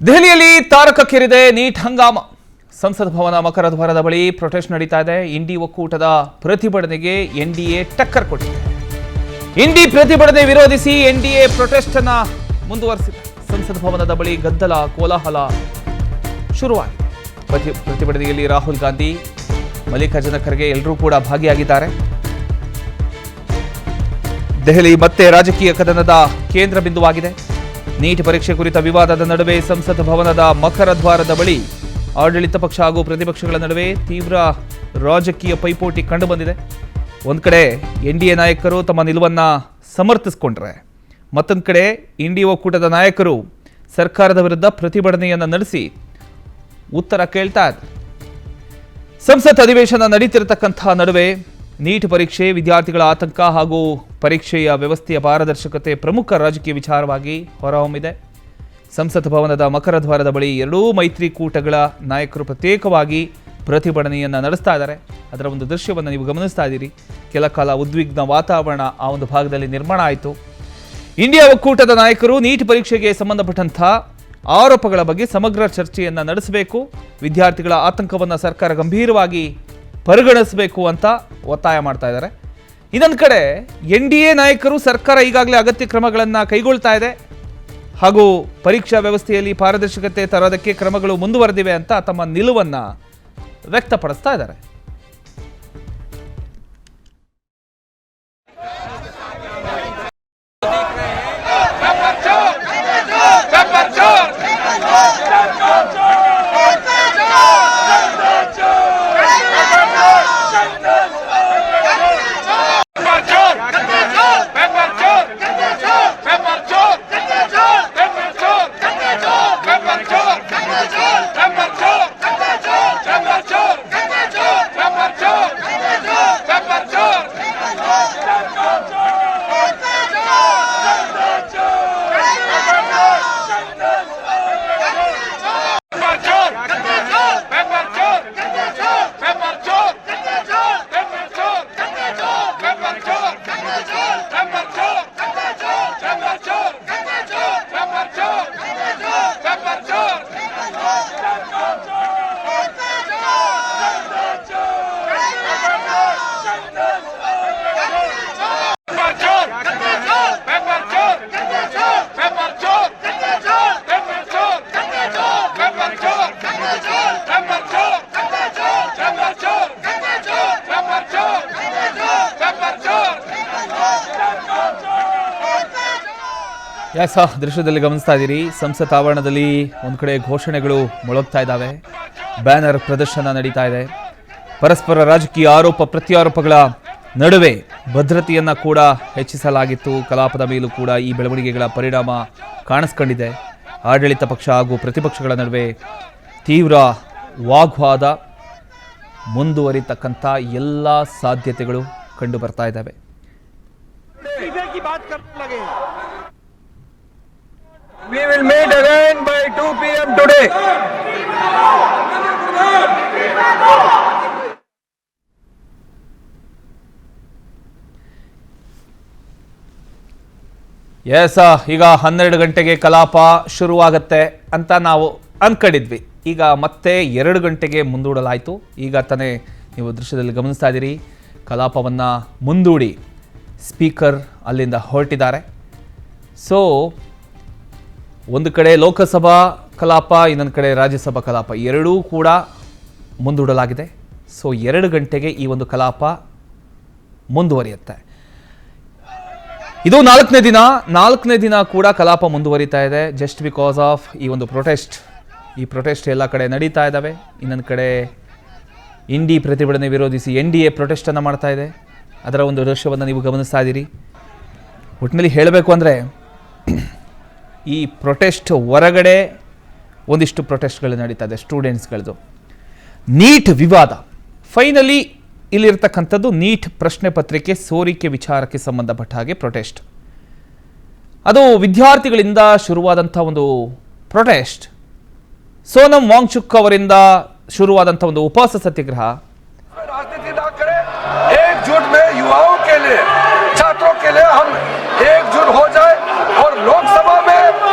ದೆಹಲಿಯಲ್ಲಿ ತಾರಕಕ್ಕೇರಿದೆ ನೀಟ್ ಹಂಗಾಮ. ಸಂಸತ್ ಭವನ ಮಕರ ದ್ವಾರದ ಬಳಿ ಪ್ರೊಟೆಸ್ಟ್ ನಡೀತಾ ಇದೆ. ಇಂಡಿ ಒಕ್ಕೂಟದ ಪ್ರತಿಭಟನೆಗೆ ಎನ್ಡಿಎ ಟಕ್ಕರ್ ಕೊಟ್ಟಿದೆ. ಇಂಡಿ ಪ್ರತಿಭಟನೆ ವಿರೋಧಿಸಿ ಎನ್ಡಿಎ ಪ್ರೊಟೆಸ್ಟ್ ಅನ್ನ ಮುಂದುವರೆಸಿದೆ. ಸಂಸತ್ ಭವನದ ಬಳಿ ಗದ್ದಲ ಕೋಲಾಹಲ ಶುರುವಾಗಿದೆ. ಪ್ರತಿಭಟನೆಯಲ್ಲಿ ರಾಹುಲ್ ಗಾಂಧಿ, ಮಲ್ಲಿಕಾರ್ಜುನ ಖರ್ಗೆ ಎಲ್ಲರೂ ಕೂಡ ಭಾಗಿಯಾಗಿದ್ದಾರೆ. ದೆಹಲಿ ಮತ್ತೆ ರಾಜಕೀಯ ಕದನದ ಕೇಂದ್ರ ಬಿಂದುವಾಗಿದೆ. ನೀಟ್ ಪರೀಕ್ಷೆ ಕುರಿತ ವಿವಾದದ ನಡುವೆ ಸಂಸತ್ ಭವನದ ಮಕರ ದ್ವಾರದ ಬಳಿ ಆಡಳಿತ ಪಕ್ಷ ಹಾಗೂ ಪ್ರತಿಪಕ್ಷಗಳ ನಡುವೆ ತೀವ್ರ ರಾಜಕೀಯ ಪೈಪೋಟಿ ಕಂಡುಬಂದಿದೆ. ಒಂದು ಕಡೆ ಎನ್ಡಿಎ ನಾಯಕರು ತಮ್ಮ ನಿಲುವನ್ನು ಸಮರ್ಥಿಸಿಕೊಂಡ್ರೆ, ಮತ್ತೊಂದು ಕಡೆ ಇಂಡಿ ಒಕ್ಕೂಟದ ನಾಯಕರು ಸರ್ಕಾರದ ವಿರುದ್ಧ ಪ್ರತಿಭಟನೆಯನ್ನು ನಡೆಸಿ ಉತ್ತರ ಕೇಳ್ತಾ ಇದ್ದಾರೆ. ಸಂಸತ್ ಅಧಿವೇಶನ ನಡೀತಿರತಕ್ಕಂಥ ನಡುವೆ ನೀಟ್ ಪರೀಕ್ಷೆ, ವಿದ್ಯಾರ್ಥಿಗಳ ಆತಂಕ ಹಾಗೂ ಪರೀಕ್ಷೆಯ ವ್ಯವಸ್ಥೆಯ ಪಾರದರ್ಶಕತೆ ಪ್ರಮುಖ ರಾಜಕೀಯ ವಿಚಾರವಾಗಿ ಹೊರಹೊಮ್ಮಿದೆ. ಸಂಸತ್ ಭವನದ ಮಕರ ದ್ವಾರದ ಬಳಿ ಎರಡೂ ಮೈತ್ರಿಕೂಟಗಳ ನಾಯಕರು ಪ್ರತ್ಯೇಕವಾಗಿ ಪ್ರತಿಭಟನೆಯನ್ನು ನಡೆಸ್ತಾ ಇದ್ದಾರೆ. ಅದರ ಒಂದು ದೃಶ್ಯವನ್ನು ನೀವು ಗಮನಿಸ್ತಾ ಇದ್ದೀರಿ. ಕೆಲ ಕಾಲ ಉದ್ವಿಗ್ನ ವಾತಾವರಣ ಆ ಒಂದು ಭಾಗದಲ್ಲಿ ನಿರ್ಮಾಣ ಆಯಿತು. ಇಂಡಿಯಾ ಒಕ್ಕೂಟದ ನಾಯಕರು ನೀಟ್ ಪರೀಕ್ಷೆಗೆ ಸಂಬಂಧಪಟ್ಟಂಥ ಆರೋಪಗಳ ಬಗ್ಗೆ ಸಮಗ್ರ ಚರ್ಚೆಯನ್ನು ನಡೆಸಬೇಕು, ವಿದ್ಯಾರ್ಥಿಗಳ ಆತಂಕವನ್ನು ಸರ್ಕಾರ ಗಂಭೀರವಾಗಿ ಪರಿಗಣಿಸಬೇಕು ಅಂತ ಒತ್ತಾಯ ಮಾಡ್ತಾ ಇದ್ದಾರೆ. ಇನ್ನೊಂದು ಕಡೆ ಎನ್ಡಿಎ ನಾಯಕರು ಸರ್ಕಾರ ಈಗಾಗಲೇ ಅಗತ್ಯ ಕ್ರಮಗಳನ್ನು ಕೈಗೊಳ್ತಾ ಇದೆ ಹಾಗೂ ಪರೀಕ್ಷಾ ವ್ಯವಸ್ಥೆಯಲ್ಲಿ ಪಾರದರ್ಶಕತೆ ತರೋದಕ್ಕೆ ಕ್ರಮಗಳು ಮುಂದುವರೆದಿವೆ ಅಂತ ತಮ್ಮ ನಿಲುವನ್ನು ವ್ಯಕ್ತಪಡಿಸ್ತಾ ಇದ್ದಾರೆ. ದೃಶ್ಯದಲ್ಲಿ ಗಮನಿಸ್ತಾ ಇದ್ದೀರಿ. ಸಂಸತ್ ಆವರಣದಲ್ಲಿ ಒಂದು ಕಡೆ ಘೋಷಣೆಗಳು ಮೊಳಗ್ತಾ ಇದ್ದಾವೆ, ಬ್ಯಾನರ್ ಪ್ರದರ್ಶನ ನಡೀತಾ ಇದೆ. ಪರಸ್ಪರ ರಾಜಕೀಯ ಆರೋಪ ಪ್ರತ್ಯಾರೋಪಗಳ ನಡುವೆ ಭದ್ರತೆಯನ್ನು ಕೂಡ ಹೆಚ್ಚಿಸಲಾಗಿತ್ತು. ಕಲಾಪದ ಮೇಲೂ ಕೂಡ ಈ ಬೆಳವಣಿಗೆಗಳ ಪರಿಣಾಮ ಕಾಣಿಸ್ಕೊಂಡಿದೆ. ಆಡಳಿತ ಪಕ್ಷ ಹಾಗೂ ಪ್ರತಿಪಕ್ಷಗಳ ನಡುವೆ ತೀವ್ರ ವಾಗ್ವಾದ ಮುಂದುವರಿತಕ್ಕಂಥ ಎಲ್ಲ ಸಾಧ್ಯತೆಗಳು ಕಂಡು ಬರ್ತಾ ಇದ್ದಾವೆ. We will meet again by 2 p.m. today. ಈಗ 12 ಗಂಟೆಗೆ ಕಲಾಪ ಶುರುವಾಗತ್ತೆ ಅಂತ ನಾವು ಅಂದ್ಕೊಂಡಿದ್ವಿ. ಈಗ ಮತ್ತೆ 2 ಗಂಟೆಗೆ ಮುಂದೂಡಲಾಯಿತು. ಈಗ ತಾನೇ ನೀವು ದೃಶ್ಯದಲ್ಲಿ ಗಮನಿಸ್ತಾ ಇದ್ದೀರಿ. ಕಲಾಪವನ್ನು ಮುಂದೂಡಿ ಸ್ಪೀಕರ್ ಅಲ್ಲಿಂದ ಹೊರಟಿದ್ದಾರೆ. ಸೊ ಒಂದು ಕಡೆ ಲೋಕಸಭಾ ಕಲಾಪ, ಇನ್ನೊಂದು ಕಡೆ ರಾಜ್ಯಸಭಾ ಕಲಾಪ ಎರಡೂ ಕೂಡ ಮುಂದೂಡಲಾಗಿದೆ. ಸೊ 2 ಗಂಟೆಗೆ ಈ ಒಂದು ಕಲಾಪ ಮುಂದುವರಿಯುತ್ತೆ. ಇದು 4ನೇ ದಿನ ಕೂಡ ಕಲಾಪ ಮುಂದುವರಿತಾ ಇದೆ. ಜಸ್ಟ್ ಬಿಕಾಸ್ ಆಫ್ ಈ ಒಂದು ಈ ಪ್ರೊಟೆಸ್ಟ್ ಎಲ್ಲ ಕಡೆ ನಡೀತಾ ಇದ್ದಾವೆ. ಇನ್ನೊಂದು ಕಡೆ ಇಂಡಿ ಪ್ರತಿಭಟನೆ ವಿರೋಧಿಸಿ ಎನ್ಡಿಎ ಪ್ರೊಟೆಸ್ಟನ್ನು ಮಾಡ್ತಾ ಇದೆ. ಅದರ ಒಂದು ದೃಶ್ಯವನ್ನು ನೀವು ಗಮನಿಸ್ತಾ ಇದ್ದೀರಿ. ಒಟ್ಟಿನಲ್ಲಿ ಹೇಳಬೇಕು ಅಂದರೆ ಈ ಪ್ರೊಟೆಸ್ಟ್ ಹೊರಗಡೆ ಒಂದಿಷ್ಟು ಪ್ರೊಟೆಸ್ಟ್ಗಳು ನಡೀತಾ ಇದೆ ಸ್ಟೂಡೆಂಟ್ಸ್ಗಳದ್ದು. ನೀಟ್ ವಿವಾದ ಫೈನಲಿ ಇಲ್ಲಿರ್ತಕ್ಕಂಥದ್ದು ನೀಟ್ ಪ್ರಶ್ನೆ ಪತ್ರಿಕೆ ಸೋರಿಕೆ ವಿಚಾರಕ್ಕೆ ಸಂಬಂಧಪಟ್ಟ ಹಾಗೆ ಪ್ರೊಟೆಸ್ಟ್. ಅದು ವಿದ್ಯಾರ್ಥಿಗಳಿಂದ ಶುರುವಾದಂಥ ಒಂದು ಪ್ರೊಟೆಸ್ಟ್. ಸೋನಂ ವಾಂಗ್ಚುಕ್ ಅವರಿಂದ ಶುರುವಾದಂಥ ಒಂದು ಉಪವಾಸ ಸತ್ಯಾಗ್ರಹ. राजनीति ना करें, एकजुट में युवाओं के लिए, छात्रों के लिए हम एकजुट हो जाए और लोकसभा